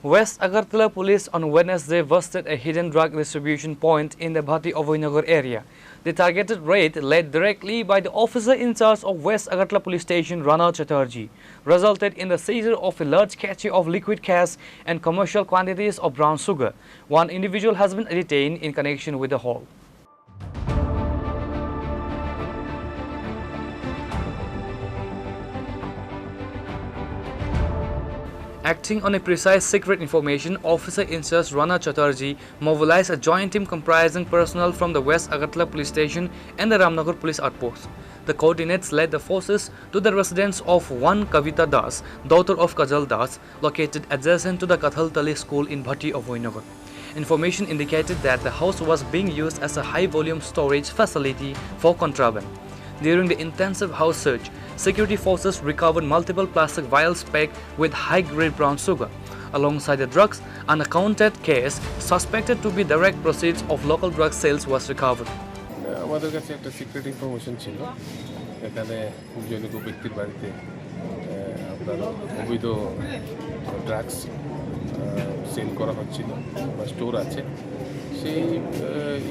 West Agartala Police on Wednesday busted a hidden drug distribution point in the Bhati Abhoynagar area. The targeted raid, led directly by the officer in charge of West Agartala Police Station, Rana Chatterjee, resulted in the seizure of a large cache of liquid cash and commercial quantities of brown sugar. One individual has been detained in connection with the haul. Acting on a precise secret information, Officer in charge Rana Chatterjee mobilized a joint team comprising personnel from the West Agartala Police Station and the Ramnagar Police Outpost. The coordinates led the forces to the residence of one Kavita Das, daughter of Kajal Das, located adjacent to the Kathaltali school in Bhati Abhoynagar. Information indicated that the house was being used as a high-volume storage facility for contraband. During the intensive house search, security forces recovered multiple plastic vials packed with high-grade brown sugar. Alongside the drugs, an unaccounted case suspected to be direct proceeds of local drug sales was recovered. আমাদের কাছে একটা secret information ছিল এখানে জনৈক ব্যক্তির বাড়িতে আপনার অবৈধ ড্রাগস সেল করা হচ্ছিল বা স্টোর আছে সেই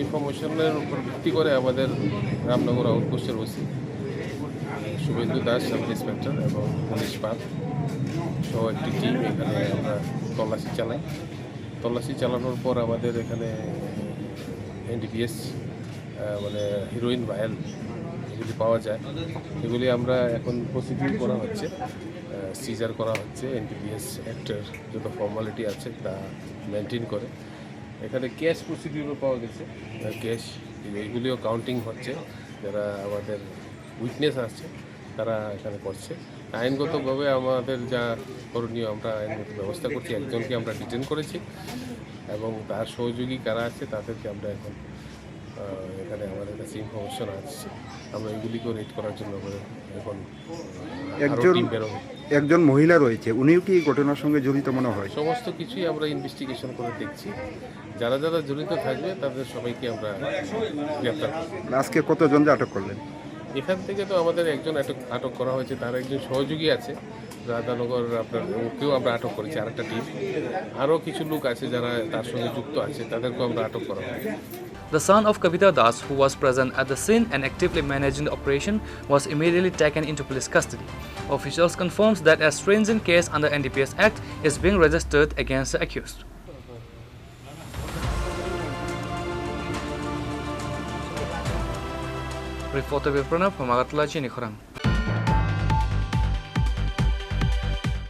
ইনফরমেশনের উপর ভিত্তি করে আমাদের রামনগর আউটপোস্টের OC Suvendu Das sub inspector এবং পুলিশ পাল সহ একটি টিম এখানে আমরা তল্লাশি চালানোর পর আমাদের এখানে এনডিপিএস মানে হিরোইন ভায়াল এগুলি পাওয়া যায় এগুলি আমরা এখন প্রসিডিউর করা হচ্ছে সিজার করা হচ্ছে এনডিপিএস অ্যাক্টের যত ফর্মালিটি আছে তা মেনটেন করে এখানে ক্যাশ প্রসিডিউরও পাওয়া গেছে ক্যাশ এইগুলিও কাউন্টিং হচ্ছে যারা আমাদের উইটনেস আসছে তারা এখানে করছে আইনগতভাবে আমাদের যা করণীয় আমরা আইনগত ব্যবস্থা করছি একজনকে আমরা ডিটেন করেছি এবং তার সহযোগী কারা আছে তাদেরকে আমরা এখন এখানে আমাদের কাছে ইনফরমেশন আসছে আমরা এগুলিকেও রেড করার জন্য এখন একজন মহিলা রয়েছে উনিও কি ঘটনার সঙ্গে জড়িত মনে হয় সমস্ত কিছুই আমরা ইনভেস্টিগেশন করে দেখছি যারা যারা জড়িত থাকবে তাদের সবাইকে আমরা গ্রেপ্তার করব আজকে কতজন আটক করলেন এখান থেকে তো আমাদের একজন আটক করা হয়েছে তার একজন সহযোগী আছে রাধানগর আপনার ওকেও আমরা আটক করেছি আরেকটা টিম আরও কিছু লোক আছে যারা তার সঙ্গে যুক্ত আছে তাদেরকেও আমরা আটক করা হয়েছে The son of Kavita Das, who was present at the scene and actively managing the operation, was immediately taken into police custody. Officials confirms that a stringent case under NDPS Act is being registered against the accused. Reporter Pranav from Agartala, Chini, Khorang.